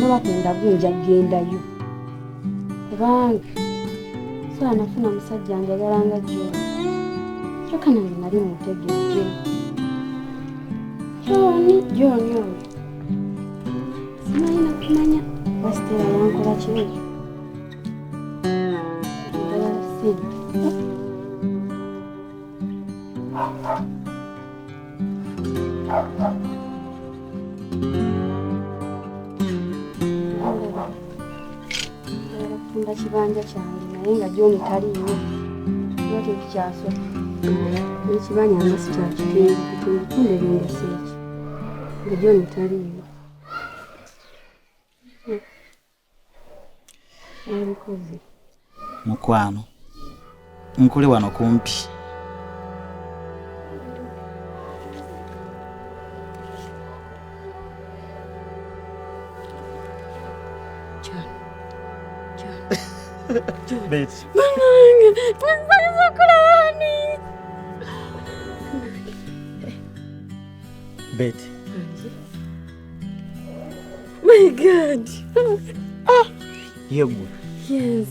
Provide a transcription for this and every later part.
bw'oba kwenda bwinja gendayo kubanga so anafuna musajja njagala nga jjo kyokka nange nali mutegeeje Jooni oyo simanyi nakumanya Wasitera yankola kirungi ndala sente kufunda kibanja kyange naye nga Jooni taliiwo era tekikyasoka ekibanja nga sikyakitunda ebintu seeki nga Jooni taliiwo ebikozi mukwano nkuli wano kumpi Betty. Betty. My God. You're good. Yes.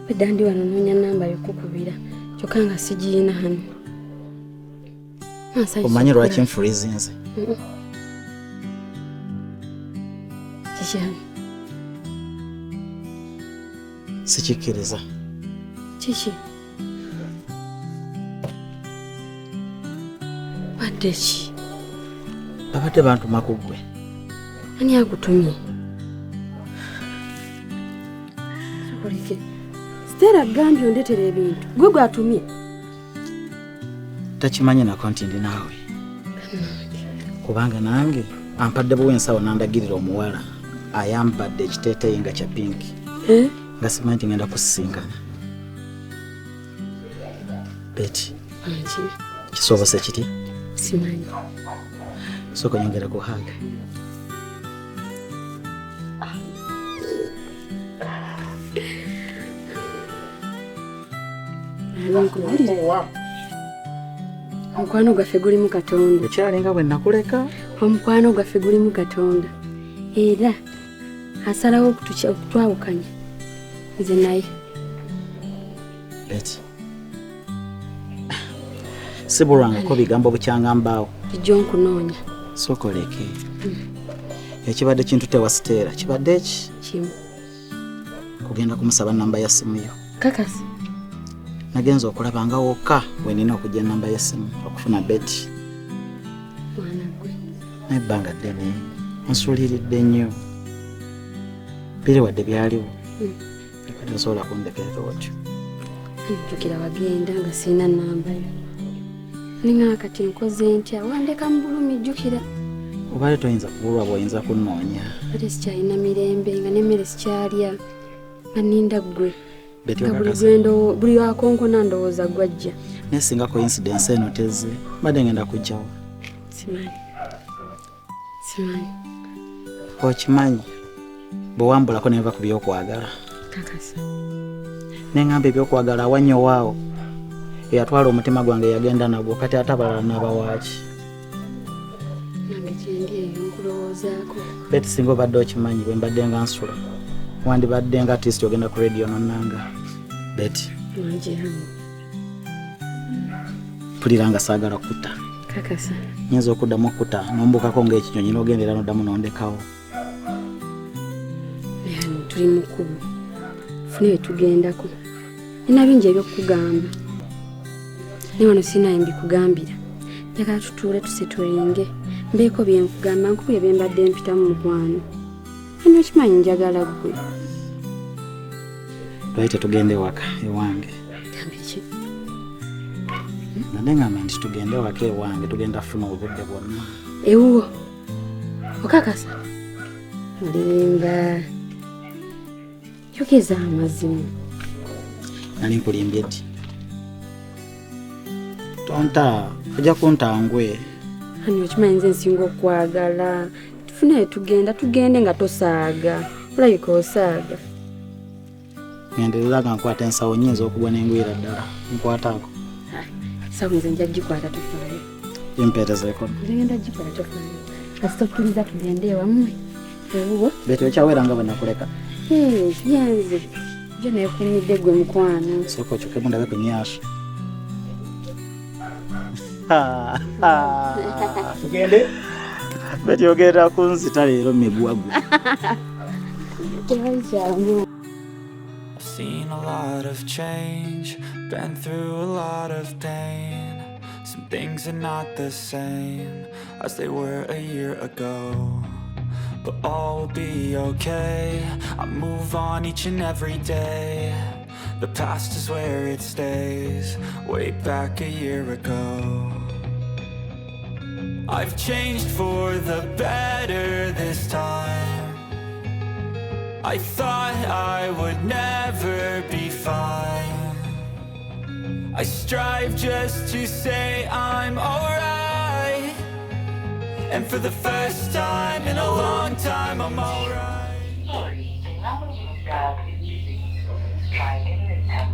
Bedandi wanononya namba yokukubira. Kyokka nga sigiina hano. Omanyi lwaki nfulizinze? Kiki? Sikikkiriza. Kiki? Wadde ki? Babadde bantuma ku ggwe. Ani akutumye? Sokoleke. Stella gambye ondeetera ebintu. Gwe gwatumye? Takimanyi nako nti ndi naawe. Kubanga nange ampadde buwensawo nandagirira omuwala ayambadde ekiteeteeyi nga kya pinki. Nga simanyi nti ngenda kusisinkana. Betty. Kisobose kiti? Simanyi. Soko nyongera kuhaga. Omukwano gwaffe gulimu Katonda. Ekyalinga bwe nakuleka. Omukwano gwaffe gulimu Katonda. Era asalawo okutwawukanya nze naye. Betty. Sibulwangako bigambo bukyangambaawo. Kijjo nkunoonya. Sokoleke. Ekibadde kintu te Wasitera. Kibadde ki? Kimu. Kugenda kumusaba namba ya simu yo. Kakasi. Nagenza okulaba nga wokka wenina okujja namba ya simu okufuna Betty. Mwana gwe. Nebbanga ddene. Nsuuliridde nnyo. Biri wadde byaliwo. Kati osobola kundekerera otyo. Njukira wagenda nga sirina namba yo. Ninga kati nkoze ntya wandeka mu bulumi jjukira. Obaale toyinza kubulwa bw'oyinza kunnoonya. Ate sikyalina mirembe nga n'emmere sikyalya. Nga ninda ggwe. Betty buli wakonkona ndowooza gwajja. Naye singa coincidence eno tezze badde ngenda kujjawo. Simanyi. Okimanyi bwe wambulako ne nva ku by'okwagala. Kakasa. Neŋŋamba ebyokwagala awannyo waawo eyatwala omutima gwange yagenda nagwo kati atabalala n'abawaaki. Nange gyendi eyo nkulowoozaako. Betty singa obadde okimanyi bwe mbadde nga nsula wandibadde nga artist ogenda ku radio nonnanga. Betty. Wanjiramu. Mpulira nga saagala kutta. Kakasa. Nyinza okuddamu okutta n'ombukako ng'ekinyonyi n'ogendera n'oddamu n'ondekawo. Tuli mu kkubo. Funa etugendako. Nina bingi ebyokugamba. Naye wano sirina mbikugambira. Njagala tutuule tusetulinge. Mbeeko bye nkugamba nkubye bye mbadde mpitamu mukwano. Ani okimanyi njagala ggwe. Lwaki tetugenda ewaka ewange? Gambe ki? Naneŋŋamba nti tugende ewaka ewange tugenda funa obudde bwonna. Ewuwo. Okakasa. Olimba. Yogeza amazima. Nali nkulimbye ddi? Tonta, ojja kuntangwe. Ani okimanyi nze nsinga okwagala. Tufune tugende nga tosaaga. Olabika osaaga. Ngenderera nga nkwata ensawo nnyinza okugwa n'engwira ddala. Nkwataako. Ensawo nze nja gikwata tofaayo. Impeetezeeko. Nze ngenda gikwata tofaayo. Asitokiriza tugende ewammwe. Ewo. Beto kyaweranga bwe nakuleka. Yanze. Je nekumidde gwe mukwano. Soko choke mundabe ku myasho. Tugende. Beto yogera kunzita leero migwagu. I've seen a lot of change, been through a lot of pain. Some things are not the same as they were a year ago, but all will be okay. I move on each and every day. The past is where it stays, way back a year ago. I've changed for the better this time. I thought I would never be fine. I strive just to say I'm alright, and for the first time in a long time I'm alright. Sorry, the number you dialed is busy. Try again later.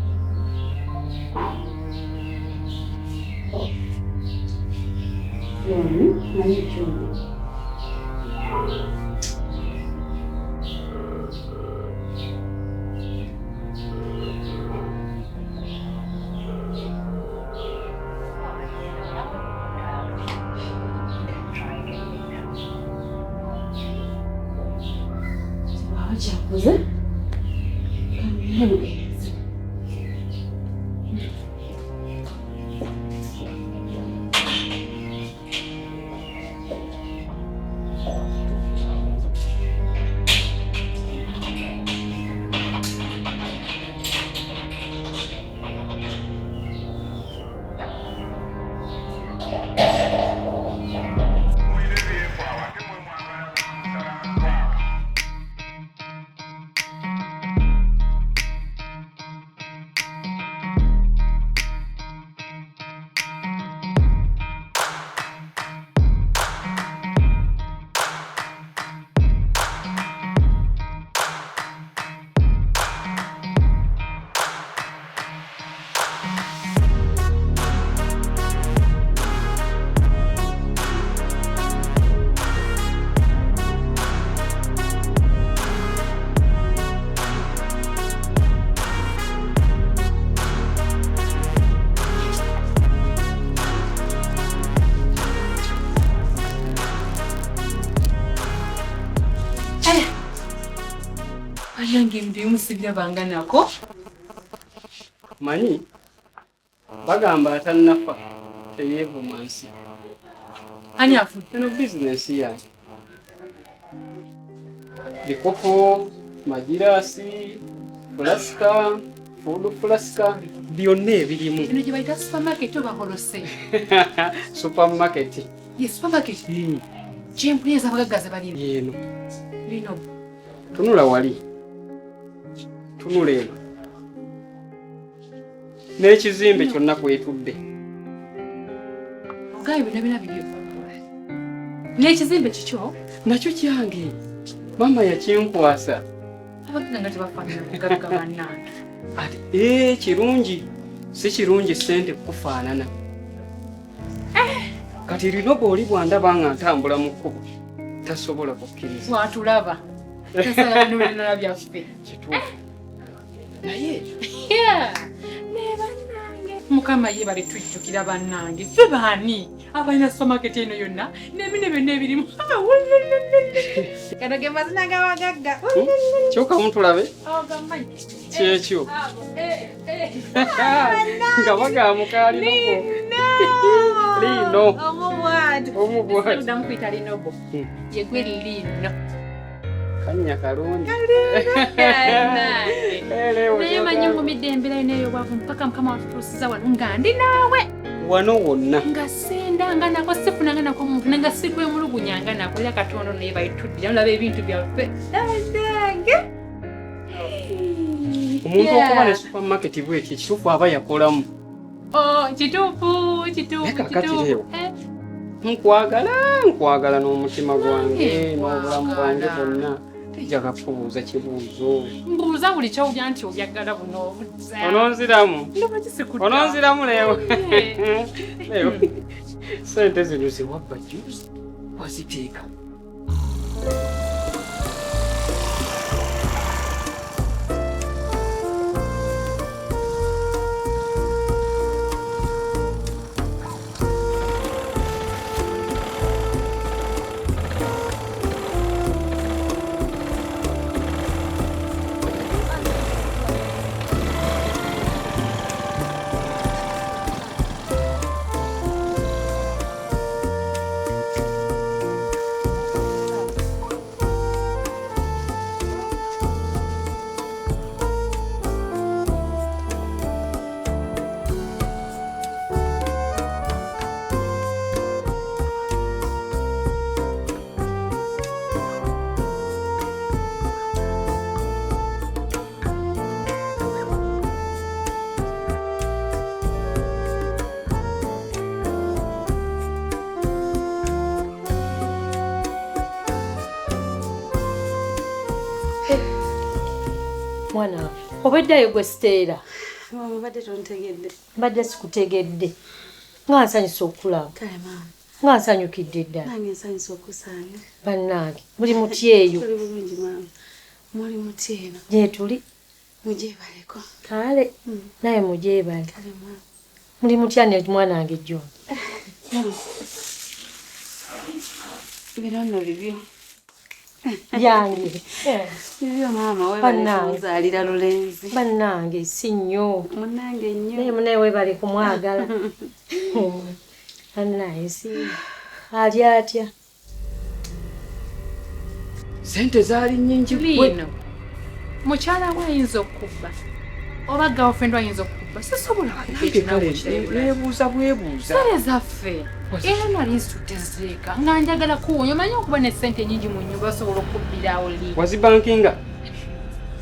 Yange ndi musibya banganako. Mani bagamba atannafa teyevumansi. Ani afu Eno business ya. Bikopo, majirasi, flaska, food flaska, byonna ebirimu. eno gye bayita supermarket oba holose. Supermarket. Yes, supermarket. Gyempuliriza abagaggazi balina. Yeno. Lino. Tunula wali. Tunula eno. N'ekizimbe kyonna kwetudde. Ogaye bino bibyo. N'ekizimbe kikyo Nakyo kyange. Mama yakinkwasa. abagagga nga tebafaanana mugagga bannange. Ati kirungi. Si kirungi ssente kufaanana. Kati lino bw'oli bwandaba nga ntambula mu kkubo tasobola kukkiriza. Watulaba. Tasala bino ebirala byaffe. Kituufu. Naye Ne bannange. Mukama ye bali tujjukira bannange. Ffe baani abalina supermarket eno yonna n'ebintu byonna ebirimu. Kano ge mazina g'abagagga. kyokka mutulabe Gamanyi. kyekyo nga bagamuka lino omubwati Damu kwita linobo. Ye gwe lino. kannya kalungi Naye manyi ngumidde embeera y'obwavu mpaka Mukama watutuusiza wano nga ndi naawe. wano wonna Nga sendanga nako sifunanga nako muntu nga sikwemulugunyanga nako era Katonda naye bayituddira mulaba ebintu byaffe. Nange. omuntu okuba ne supermarket bw'ekyo ekituufu aba yakolamu. Kituufu. Kakatireewo. Nkwagala n'omutima gwange n'obulamu bwange bwonna. Tejjaga kubuuza kibuuzo. Mbuuza buli ky'owulya nti obyagala buno obuzza. Ononziramu leewo. Sente zino ziwabba juice. waziteeka Mwana, obeddayo gwe Stella. Mama badde tontegedde. Badde sikutegedde. Nga nsanyusa okulaba. Kale mama. Nga nsanyukidde ddala. Nange nsanyusa okusanga. Bannange, muli muti eyo. Tuli bulungi mama. Muli muti eno. Gye tuli. Mujebaleko. Kale, naye mujeebale. Kale mama. Muli mutya ne mwana wange John. Bino nno bibyo. Yange. Bibyo mama wewe uzalira Lulenzi. Bannange si nnyo. Munange nnyo. Naye munaye weebale kumwagala. Bannange si. Ali atya. sente zaali nnyingi Lino. Mukyala we ayinza okubba. Oba girlfriend ayinza okubba. Sisobola neebuuza bwebuuza sale zaffe. Era nali nzitutezeeka nga njagala kuwonya omanyi okuba ne ssente nyingi mu nnyumba osobola okubbirawo li. wazibankinga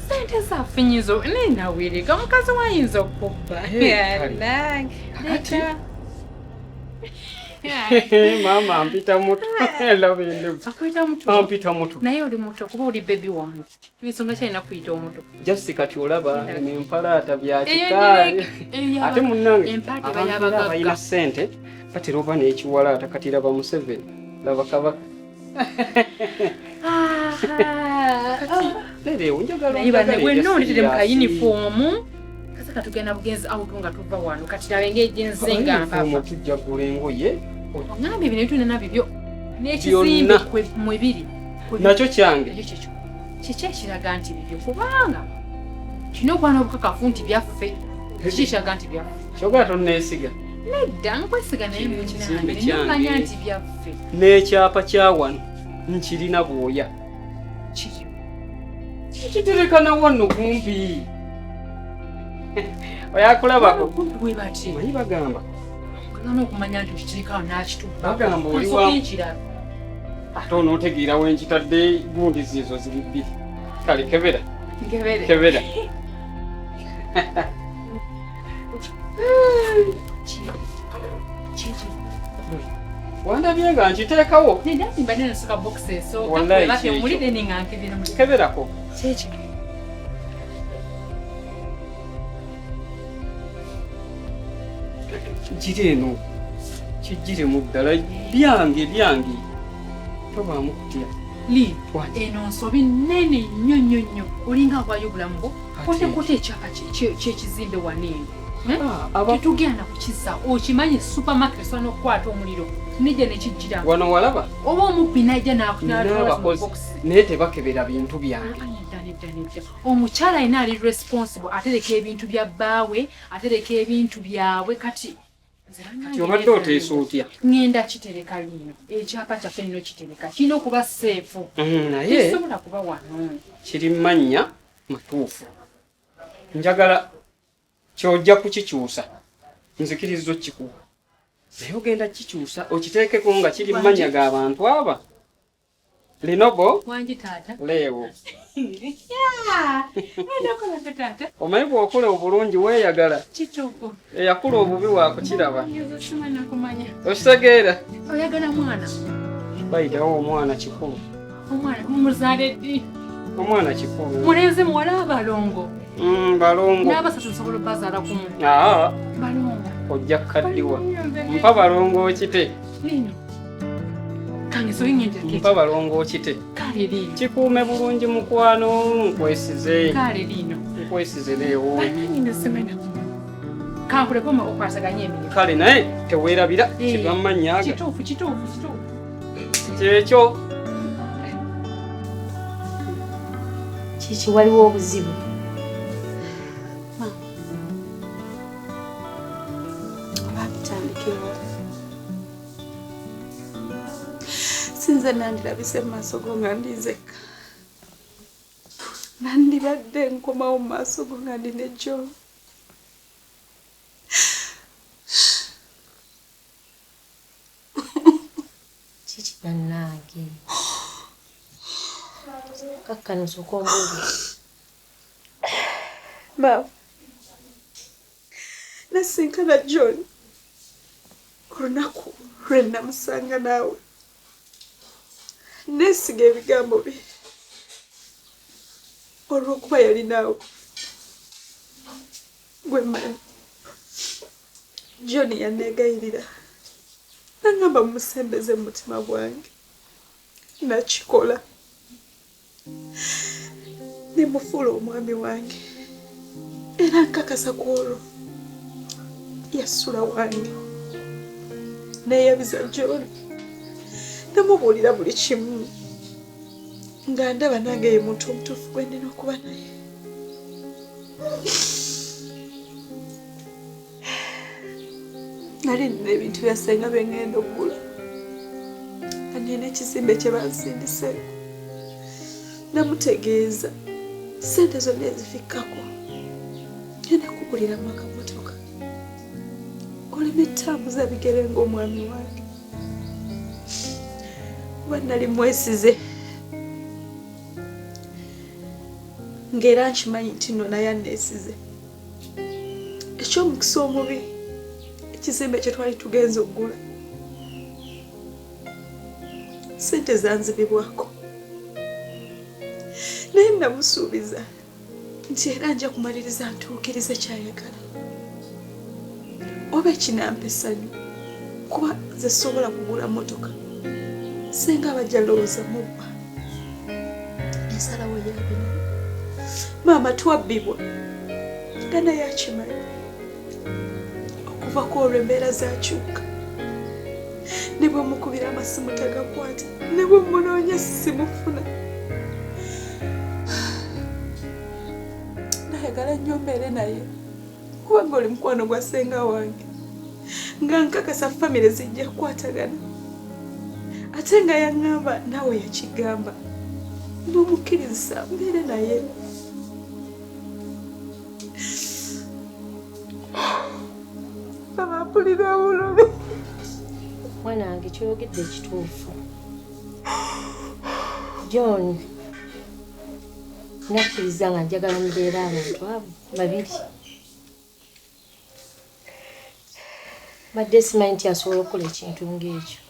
Sente zaffe nyizo nenawirika mukazi wayinza okubba. maama mpita muto Akwita muto. ampita muto Naye oli muto kuba oli bebi wange. Ebisonga kyalina kuyita omuto. jasi kati olaba empalaata byakikaali ate munnange abantu abalina ssente batera oba n'ekiwalaata kati laba Museveni laba Kabaka leero njagala wennoonetedde mu kayinifoomu kasa katugenda bugenzi awutu nga tuva wano kati labe ng'ejenze nga mpapa tujjagula engoye oŋŋambye ebyo nebituna nabibyo n'ekizimbe mwe biri nakyo kyange ekyo kyekyo kiki ekiraga nti bibyo kubanga kirina okuba n'obukakafu nti byaffe kiki ekiraga nti byaffe kyogera tonneesiga nedda nkwesiga naye mukinange nemanya nti byaffe n'ekyapa kya wano nkirina bwoya kiri kikitereka na wano kumpi oyakulabako bwe bati manyi bagamba ogana okumanya nti okiterekawo n'akitubba bagamba oli wa ate onootegeera wenkitadde gundi ziizo ziri bbiri kale kebera kebera wandabye nga nkiteekawo keberako kiri eno kijjiremu ddala byange tobaamu kutya li eno nsobi nnene nnyo nnyo nnyo olinga avaayo obulamu bwo kotekote ekyapa kyekizimbe waneeno tetugenda kukisa okimanyi supermarket osobola n'okukwata omuliro nijja nekijjira wano walaba oba omubbi najja n'abakozi naye tebakebera bintu byange omukyala alina ali responsible atereka ebintu bya bbaawe atereka ebintu byabwe kati obadde oteesa otya ngenda kitereka lino ekyapa kyaffe nino kitereka kirina okuba seefu naye kisobola kuba wano kiri mannya matuufu njagala kyojja kukikyusa nzikiriza okikuwa naye ogenda kikyusa okiteekeko nga kiri mannya g'abantu aba linobo wangi taata leewo omanyi bw'okula obulungi weeyagala kituufu eyakula obubi wakukiraba kumanya okitegeera oyagala mwana bayitawo omwana kikulu omwana mumuzaale ddi omwana kikulu mulenzi muwala abalongo balongo n'abasatu nsobola obbazaala kumu aa balongo ojja kukaddiwa mpa balongo okite lino kange mpa balongo kite kikuume bulungi mukwano nkwesize leewo kale naye teweerabira kiva mu mannyaga kyekyo kiki waliwo obuzibu sinze nandirabise mu maaso go nga ndinzekka nandibadde nkomawo mu maaso go nga ndi ne Jo kiki bannange kakkano sooka ombuulire maama nasinkana John olunaku lwe namusanga naawe nesiga ebigambo bye olw'okuba yali naawe gwe manyi John yanneegayirira nangamba mumusembeze mu mutima gwange nakikola nemufuula omwami wange era nkakasa ku olwo yasula wange neeyabiza John namubuulira buli kimu nga ndaba nange ye muntu omutuufu gwe nnina okuba naye nali nina ebintu byasenga bye ngenda okugula nga nina ekizimbe kye bansindiseeko namutegeeza sente zonna ezifikkako ngenda kuguliramu akamotoka oleme ettambuza bigere ng'omwami wange kuba nali mwesize ng'era nkimanyi nti nno naye anneesize eky'omukisa omubi ekizimbe kye twali tugenza okugula sente zanzibibwako naye namusuubiza nti era nja kumaliriza ntuukirize kyayagala oba ekinampa essanyu kuba nze sobola kugula motoka senga abajja lowooza mubba ensalawo yabina maama twabbibwa nga naye akimanyi okuva ku olwo embeera zakyuka ne bwe mukubira amasimu tagakwata ne bwe munoonya simufuna nayagala nnyo mbeere naye kubanga oli mukwano gwa ssenga wange nga nkakasa famire zijja kukwatagana ate nga yaŋŋamba naawe yakigamba n'omukkiriza mbeere naye abampulira obulumi mwana wange kyoyogedde ekituufu John nakkiriza nga njagala mubeera abantu abo babiri badde simanyi nti asobola okukola ekintu ng'ekyo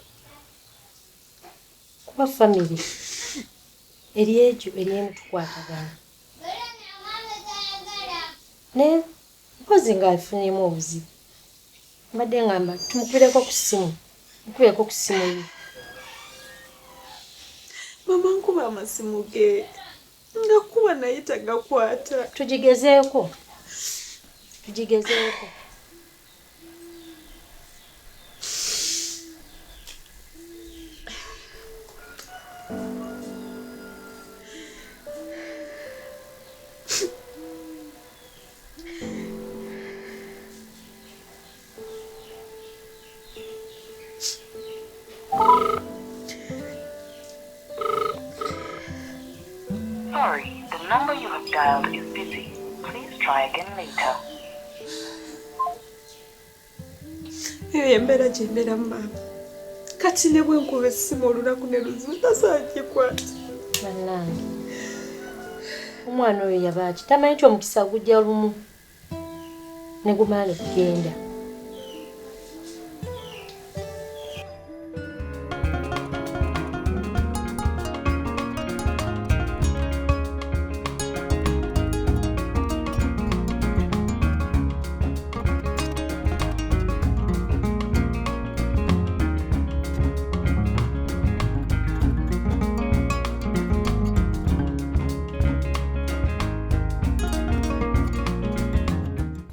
kuba famire eri ekyo eri emu tukwatagana naye mpozi ng'afunyeemu obuzibu mbadde ngamba tumukubireko ku ssimu mukubireko ku ssimu ye mama nkuba amasimu ge nga kuba naye tagakwata tugigezeeko Sorry, the number you have dialed is busy. Please try again later. eyo embeera gye mbeeramu maama kati ne bwe nkuba essimu olunaku ne luzibu tasobola gikwata bannange omwana oyo yabaaki tamanyi nti omukisa gujja lumu ne gumala okugenda